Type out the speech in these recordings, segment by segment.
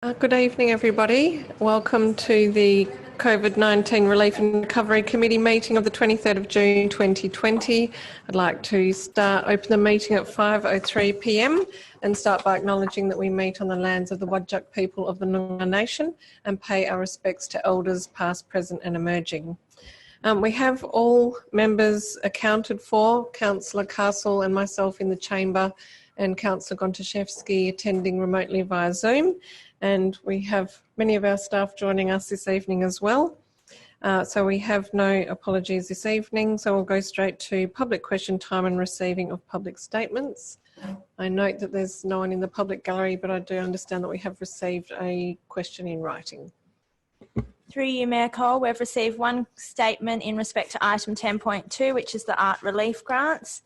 Good evening, everybody. Welcome to the COVID-19 Relief and Recovery Committee meeting of the 23rd of June 2020. I'd like to open the meeting at 5:03 p.m. and start by acknowledging that we meet on the lands of the Whadjuk people of the Noongar Nation and pay our respects to elders past, present and emerging. We have all members accounted for, Councillor Castle and myself in the chamber and Councillor Gontaszewski attending remotely via Zoom. And we have many of our staff joining us this evening as well. So we have no apologies this evening. So we'll go straight to public question time and receiving of public statements. I note that there's no one in the public gallery, but I do understand that we have received a question in writing. Through you, Mayor Cole, we've received one statement in respect to item 10.2, which is the art relief grants.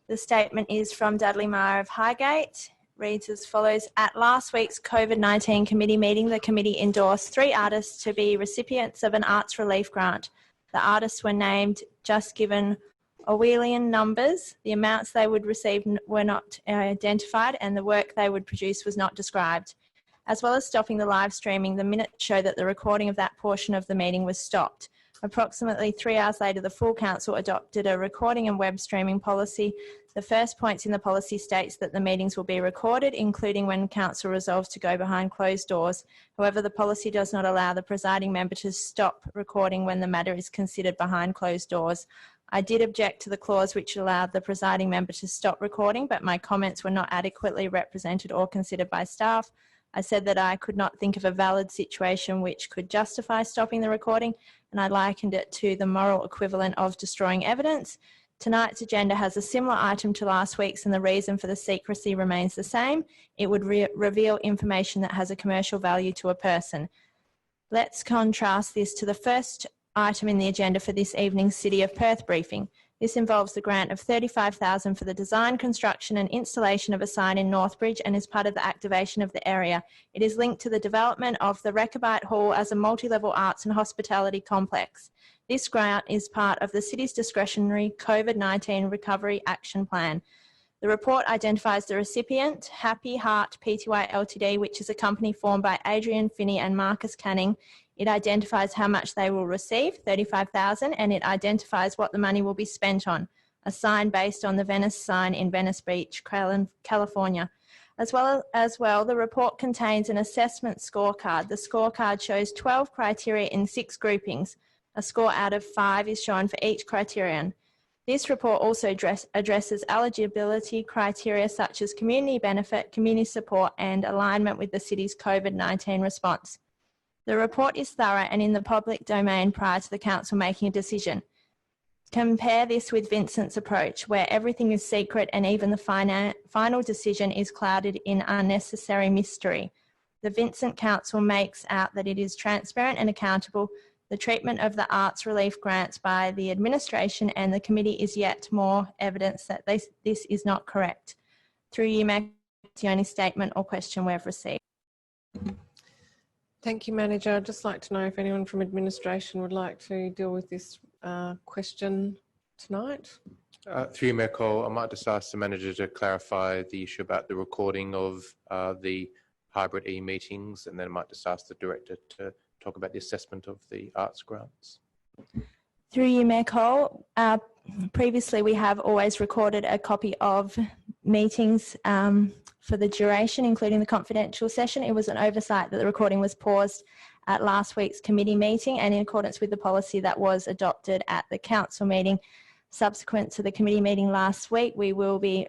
The statement is from Dudley Meyer of Highgate. Reads as follows. At last week's COVID-19 committee meeting, the committee endorsed 3 artists to be recipients of an arts relief grant. The artists were named, just given Orwellian numbers. The amounts they would receive were not identified and the work they would produce was not described. As well as stopping the live streaming, the minutes show that the recording of that portion of the meeting was stopped. Approximately 3 hours later, the full council adopted a recording and web streaming policy. The first points in the policy states that the meetings will be recorded, including when council resolves to go behind closed doors. However, the policy does not allow the presiding member to stop recording when the matter is considered behind closed doors. I did object to the clause which allowed the presiding member to stop recording, but my comments were not adequately represented or considered by staff. I said that I could not think of a valid situation which could justify stopping the recording, and I likened it to the moral equivalent of destroying evidence. Tonight's agenda has a similar item to last week's, and the reason for the secrecy remains the same. It would reveal information that has a commercial value to a person. Let's contrast this to the first item in the agenda for this evening's City of Perth briefing. This involves the grant of $35,000 for the design, construction and installation of a sign in Northbridge and is part of the activation of the area. It is linked to the development of the Rechabite Hall as a multi-level arts and hospitality complex. This grant is part of the City's discretionary COVID-19 Recovery Action Plan. The report identifies the recipient, Happy Heart Pty Ltd, which is a company formed by Adrian Finney and Marcus Canning. It identifies how much they will receive, $35,000, and it identifies what the money will be spent on, a sign based on the Venice sign in Venice Beach, California. As well, the report contains an assessment scorecard. The scorecard shows 12 criteria in 6 groupings. A score out of 5 is shown for each criterion. This report also addresses eligibility criteria such as community benefit, community support, and alignment with the city's COVID-19 response. The report is thorough and in the public domain prior to the council making a decision. Compare this with Vincent's approach, where everything is secret and even the final decision is clouded in unnecessary mystery. The Vincent Council makes out that it is transparent and accountable. The treatment of the arts relief grants by the administration and the committee is yet more evidence that this is not correct. Through you, Mac, the only statement or question we've received. Thank you, Manager. I'd just like to know if anyone from administration would like to deal with this question tonight. Through you, Mayor Cole, I might just ask the Manager to clarify the issue about the recording of the hybrid e-meetings, and then I might just ask the Director to talk about the assessment of the arts grants. Through you, Mayor Cole, previously we have always recorded a copy of meetings for the duration, including the confidential session. It was an oversight that the recording was paused at last week's committee meeting, and in accordance with the policy that was adopted at the council meeting subsequent to the committee meeting last week, we will be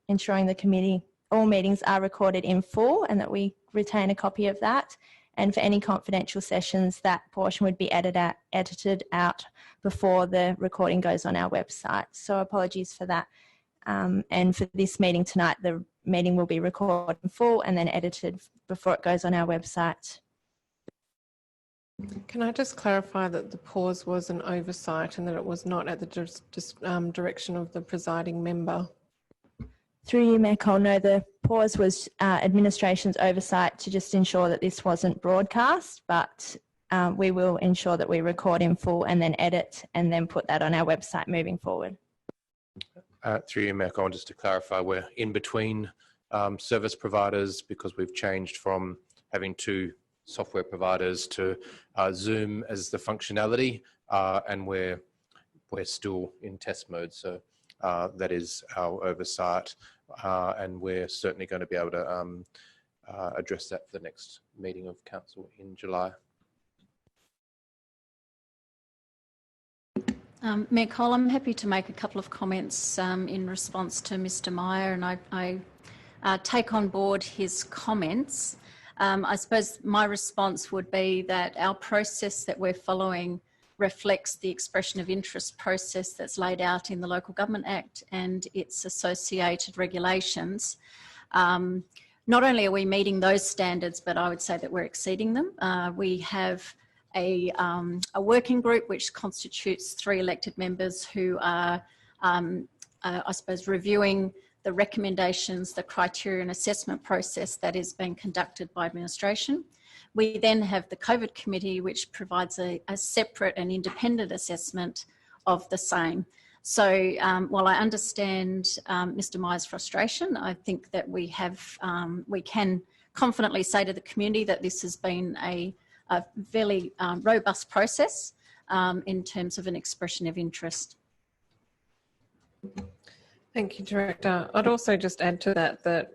ensuring all meetings are recorded in full and that we retain a copy of that. And for any confidential sessions, that portion would be edited out before the recording goes on our website. So apologies for that. And for this meeting tonight, the meeting will be recorded in full and then edited before it goes on our website. Can I just clarify that the pause was an oversight and that it was not at the direction of the presiding member? Through you, Mayor Cole, no, the pause was administration's oversight to just ensure that this wasn't broadcast, but we will ensure that we record in full and then edit and then put that on our website moving forward. Through you, Mayor Cole, just to clarify, we're in between service providers because we've changed from having two software providers to Zoom as the functionality, and we're still in test mode. So that is our oversight, and we're certainly going to be able to address that for the next meeting of council in July. Mayor Cole, I'm happy to make a couple of comments in response to Mr Meyer, and I take on board his comments. I suppose my response would be that our process that we're following reflects the expression of interest process that's laid out in the Local Government Act and its associated regulations. Not only are we meeting those standards, but I would say that we're exceeding them. We have a working group which constitutes 3 elected members who are, I suppose, reviewing the recommendations, the criteria and assessment process that is being conducted by administration. We then have the COVID committee, which provides a separate and independent assessment of the same. So while I understand Mr Meyer's frustration, I think that we can confidently say to the community that this has been a fairly robust process in terms of an expression of interest. Thank you, Director. I'd also just add to that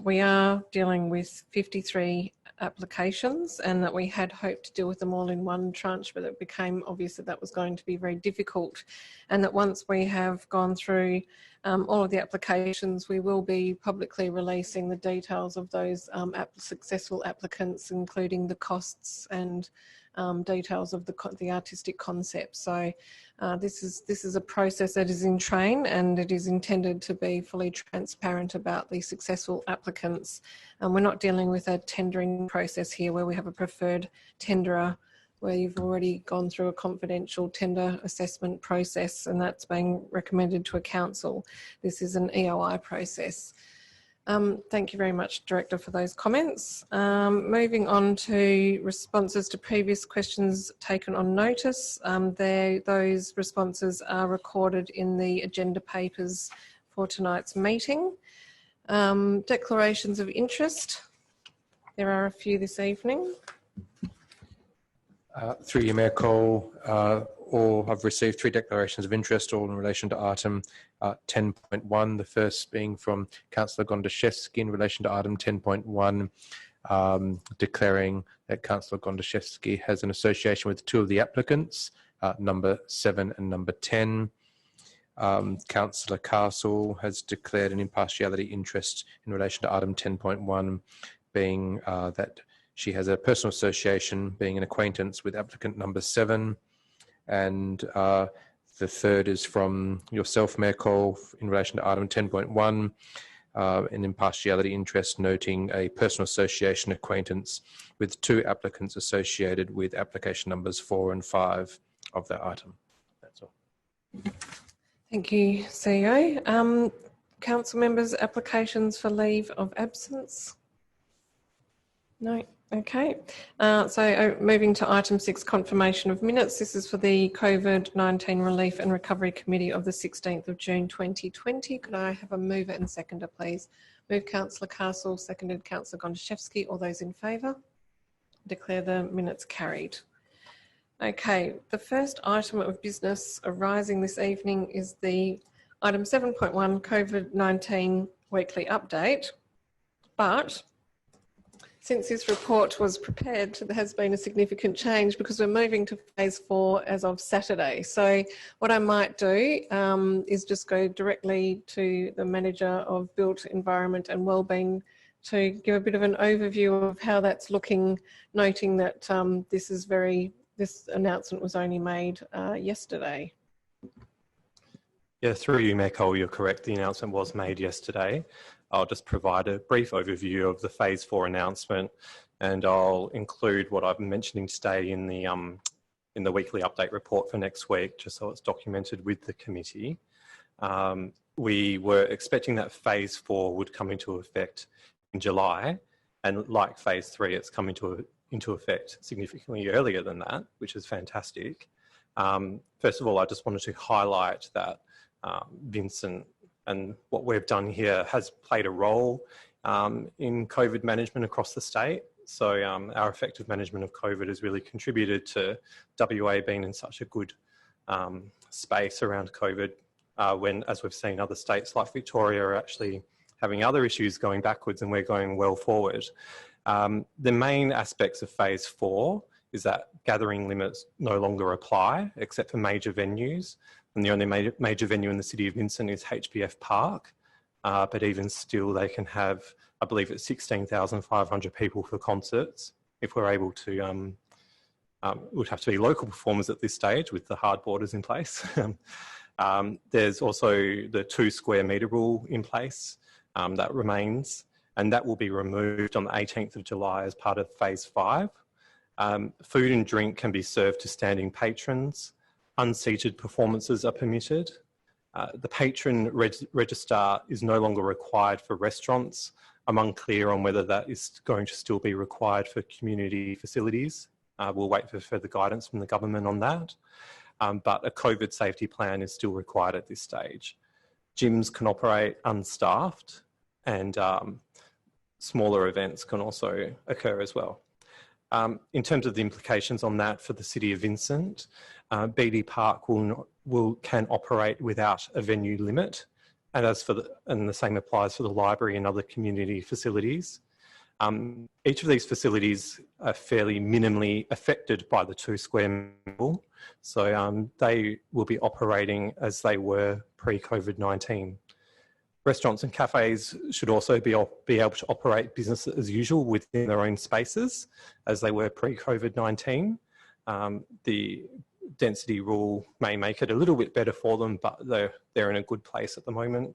we are dealing with 53 applications, and that we had hoped to deal with them all in one tranche, but it became obvious that that was going to be very difficult, and that once we have gone through all of the applications, we will be publicly releasing the details of those successful applicants, including the costs and details of the artistic concept. So this is a process that is in train, and it is intended to be fully transparent about the successful applicants. We're not dealing with a tendering process here where we have a preferred tenderer, where you've already gone through a confidential tender assessment process and that's being recommended to a council. This is an EOI process. Thank you very much, Director, for those comments. Moving on to responses to previous questions taken on notice. Those responses are recorded in the agenda papers for tonight's meeting. Declarations of interest. There are a few this evening. Through you, Mayor Cole, I've received 3 declarations of interest, all in relation to item 10.1. The first being from Councillor Gondaszewski in relation to item 10.1, declaring that Councillor Gondaszewski has an association with 2 of the applicants, number 7 and number 10. Councillor Castle has declared an impartiality interest in relation to item 10.1, being that she has a personal association, being an acquaintance with applicant number 7. And the third is from yourself, Mayor Cole, in relation to item 10.1, an impartiality interest, noting a personal association acquaintance with 2 applicants associated with application numbers 4 and 5 of that item. That's all. Thank you, CEO. Council members, applications for leave of absence? No. Okay, so moving to item 6, confirmation of minutes. This is for the COVID-19 Relief and Recovery Committee of the 16th of June 2020. Could I have a mover and seconder, please? Move Councillor Castle, seconded Councillor Gondaszewski. All those in favour? Declare the minutes carried. Okay, the first item of business arising this evening is the item 7.1 COVID-19 weekly update, but since this report was prepared, there has been a significant change because we're moving to phase 4 as of Saturday. So what I might do is just go directly to the Manager of Built Environment and Wellbeing to give a bit of an overview of how that's looking, noting that this announcement was only made yesterday. Yeah, through you, Mayor Cole, you're correct. The announcement was made yesterday. I'll just provide a brief overview of the phase 4 announcement, and I'll include what I'm mentioning today in the weekly update report for next week, just so it's documented with the committee. We were expecting that phase 4 would come into effect in July, and like phase 3, it's come into effect significantly earlier than that, which is fantastic. First of all, I just wanted to highlight that Vincent and what we've done here has played a role in COVID management across the state. So our effective management of COVID has really contributed to WA being in such a good space around COVID when, as we've seen, other states like Victoria are actually having other issues going backwards and we're going well forward. The main aspects of phase 4 is that gathering limits no longer apply except for major venues. And the only major venue in the city of Vincent is HBF Park. But even still, they can have, I believe it's 16,500 people for concerts. If we're able to, it would have to be local performers at this stage with the hard borders in place. There's also the 2 square metre rule in place that remains, and that will be removed on the 18th of July as part of phase 5. Food and drink can be served to standing patrons. Unseated performances are permitted. The patron register is no longer required for restaurants. I'm unclear on whether that is going to still be required for community facilities. We'll wait for further guidance from the government on that. But a COVID safety plan is still required at this stage. Gyms can operate unstaffed and smaller events can also occur as well. In terms of the implications on that for the City of Vincent, BD Park can operate without a venue limit, and the same applies for the library and other community facilities. Each of these facilities are fairly minimally affected by the 2 square metre rule, so they will be operating as they were pre-COVID-19. Restaurants and cafes should also be able to operate business as usual within their own spaces as they were pre-COVID-19. The density rule may make it a little bit better for them, but they're in a good place at the moment.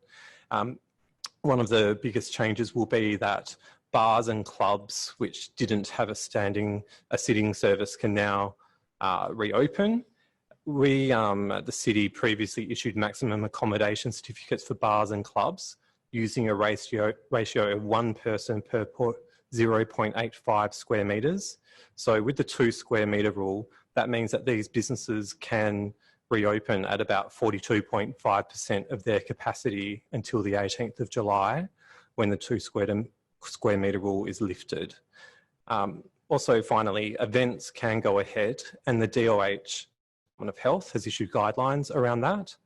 One of the biggest changes will be that bars and clubs which didn't have a sitting service can now reopen. We, at the city, previously issued maximum accommodation certificates for bars and clubs using a ratio of 1 person per 0.85 square metres. So with the 2 square metre rule, that means that these businesses can reopen at about 42.5% of their capacity until the 18th of July, when the 2 square metre rule is lifted. Also, finally, events can go ahead, and the DOH of Health has issued guidelines around that.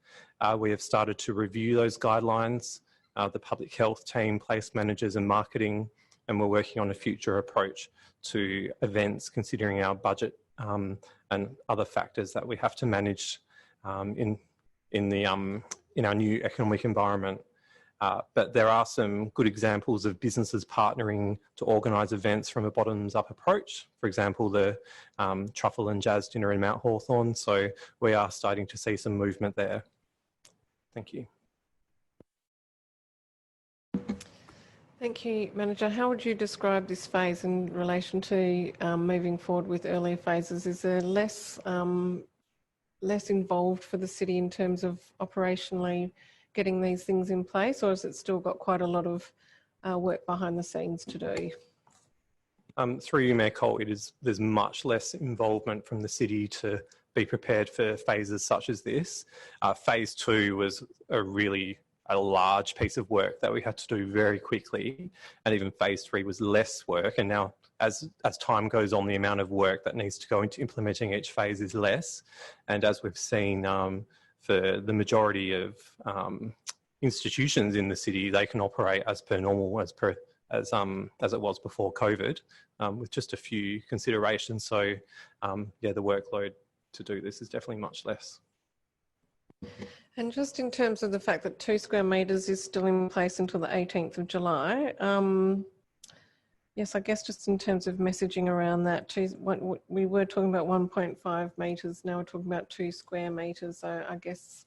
We have started to review those guidelines. The public health team, place managers and marketing, and we're working on a future approach to events considering our budget and other factors that we have to manage in our new economic environment. But there are some good examples of businesses partnering to organise events from a bottoms-up approach. For example, the Truffle and Jazz Dinner in Mount Hawthorn. So we are starting to see some movement there. Thank you. Thank you, Manager. How would you describe this phase in relation to moving forward with earlier phases? Is there less involved for the city in terms of operationally getting these things in place, or has it still got quite a lot of work behind the scenes to do? Through you, Mayor Cole, there's much less involvement from the city to be prepared for phases such as this. Phase 2 was a large piece of work that we had to do very quickly, and even phase 3 was less work. And now, as time goes on, the amount of work that needs to go into implementing each phase is less. And as we've seen, for the majority of institutions in the city, they can operate as per normal, as it was before COVID, with just a few considerations. So, yeah, the workload to do this is definitely much less. And just in terms of the fact that 2 square metres is still in place until the 18th of July, yes, I guess just in terms of messaging around that, we were talking about 1.5 metres, now we're talking about 2 square metres. So I guess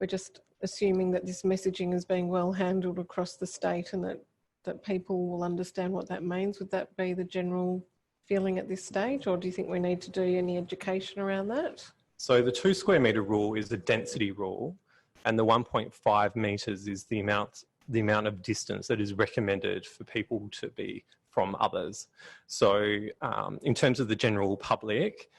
we're just assuming that this messaging is being well handled across the state and that people will understand what that means. Would that be the general feeling at this stage, or do you think we need to do any education around that? So the 2 square metre rule is a density rule, and the 1.5 metres is the amount of distance that is recommended for people to be from others. So in terms of the general public,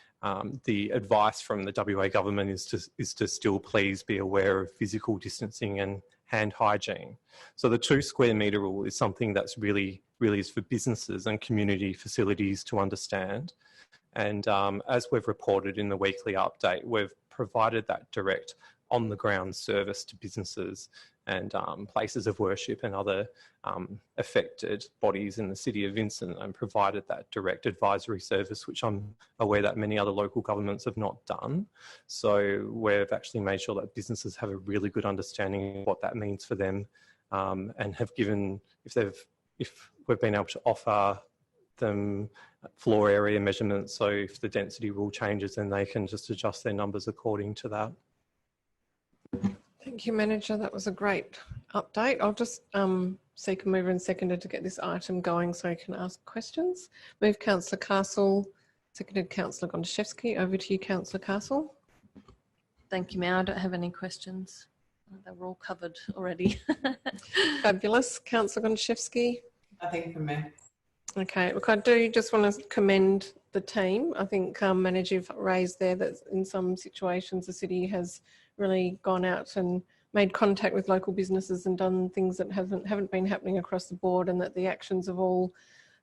the advice from the WA government is to still please be aware of physical distancing and hand hygiene. So the 2 square metre rule is something that's really is for businesses and community facilities to understand. And as we've reported in the weekly update, we've provided that direct on-the-ground service to businesses and places of worship and other affected bodies in the City of Vincent, and provided that direct advisory service, which I'm aware that many other local governments have not done. So we've actually made sure that businesses have a really good understanding of what that means for them, and have given, if we've been able to offer them floor area measurements, so if the density rule changes, then they can just adjust their numbers according to that. Thank you, Manager. That was a great update. I'll just seek a mover and seconder to get this item going so I can ask questions. Move Councillor Castle, seconded Councillor Gondaszewski. Over to you, Councillor Castle. Thank you, Mayor. I don't have any questions. They were all covered already. Fabulous. Councillor Gondaszewski. Nothing from me. Okay, look, I do just want to commend the team. I think Manager, you've raised there that in some situations the city has really gone out and made contact with local businesses and done things that haven't been happening across the board, and that the actions of all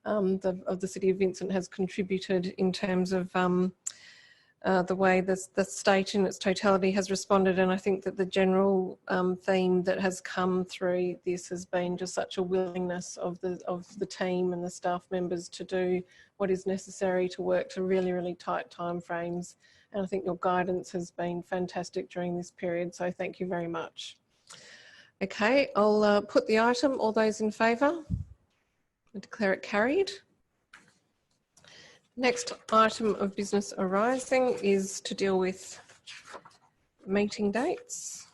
of the City of Vincent has contributed in terms of the way the state in its totality has responded. And I think that the general theme that has come through this has been just such a willingness of the team and the staff members to do what is necessary to work to really, really tight timeframes. And I think your guidance has been fantastic during this period. So thank you very much. Okay, I'll put the item. All those in favour? I declare it carried. Next item of business arising is to deal with meeting dates.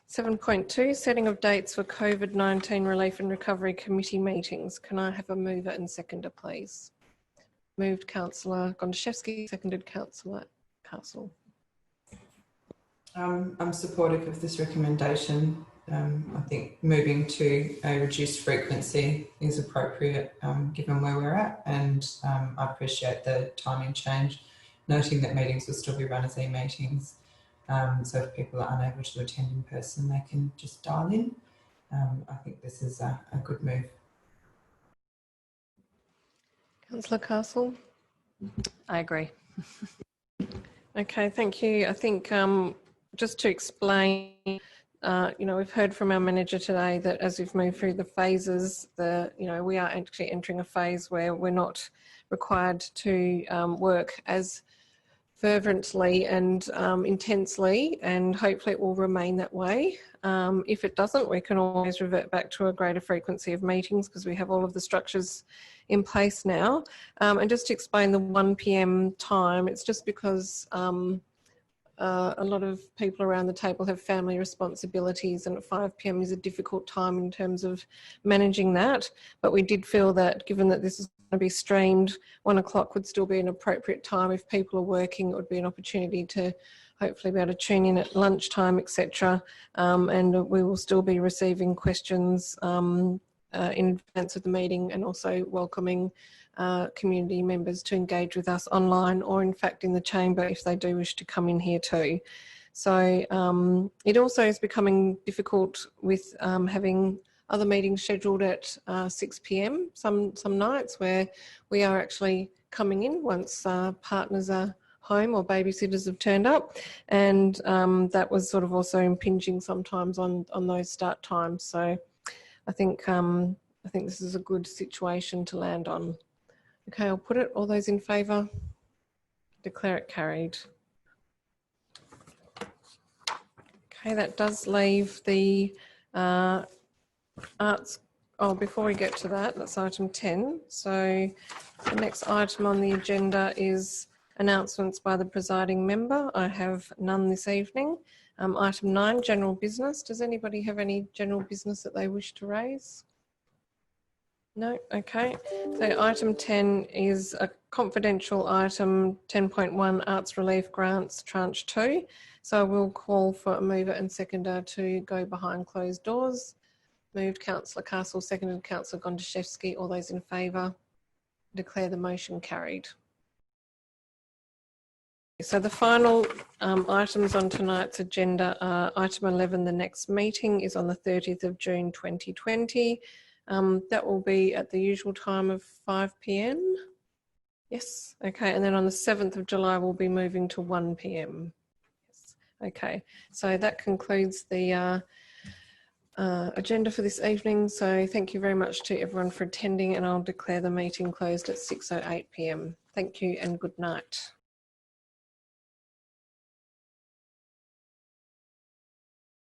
7.2, setting of dates for COVID-19 Relief and Recovery Committee meetings. Can I have a mover and seconder, please? Moved Councillor Gondaszewski, seconded Councillor Castle. I'm supportive of this recommendation. I think moving to a reduced frequency is appropriate given where we're at, and I appreciate the timing change, noting that meetings will still be run as e-meetings. So if people are unable to attend in person, they can just dial in. I think this is a good move. Councillor Castle. I agree. Okay, thank you. I think just to explain, we've heard from our manager today that as we've moved through the phases, we are actually entering a phase where we're not required to work as fervently and intensely, and hopefully it will remain that way. If it doesn't, we can always revert back to a greater frequency of meetings because we have all of the structures in place now. And just to explain the 1 p.m. time, it's just because a lot of people around the table have family responsibilities, and at 5 p.m. is a difficult time in terms of managing that. But we did feel that given that this is going to be streamed, 1 o'clock would still be an appropriate time. If people are working, it would be an opportunity to hopefully be able to tune in at lunchtime, etc. And we will still be receiving questions in advance of the meeting, and also welcoming community members to engage with us online or in fact in the chamber if they do wish to come in here too. So it also is becoming difficult with having other meetings scheduled at 6 p.m. some nights, where we are actually coming in once partners are home or babysitters have turned up, and that was sort of also impinging sometimes on those start times. So I think this is a good situation to land on. Okay, I'll put it. All those in favour? Declare it carried. Okay, that does leave the arts. Oh, before we get to that, that's item 10. So the next item on the agenda is announcements by the presiding member. I have none this evening. Item 9, general business. Does anybody have any general business that they wish to raise? No? Okay. So item 10 is a confidential item, 10.1 Arts Relief Grants, Tranche 2. So I will call for a mover and seconder to go behind closed doors. Moved Councillor Castle, seconded Councillor Gondaszewski. All those in favour? Declare the motion carried. So the final items on tonight's agenda are item 11. The next meeting is on the 30th of June 2020. That will be at the usual time of 5 p.m. Yes, okay. And then on the 7th of July, we'll be moving to 1 p.m. Yes. Okay, so that concludes the agenda for this evening. So thank you very much to everyone for attending, and I'll declare the meeting closed at 6:08 p.m. Thank you and good night.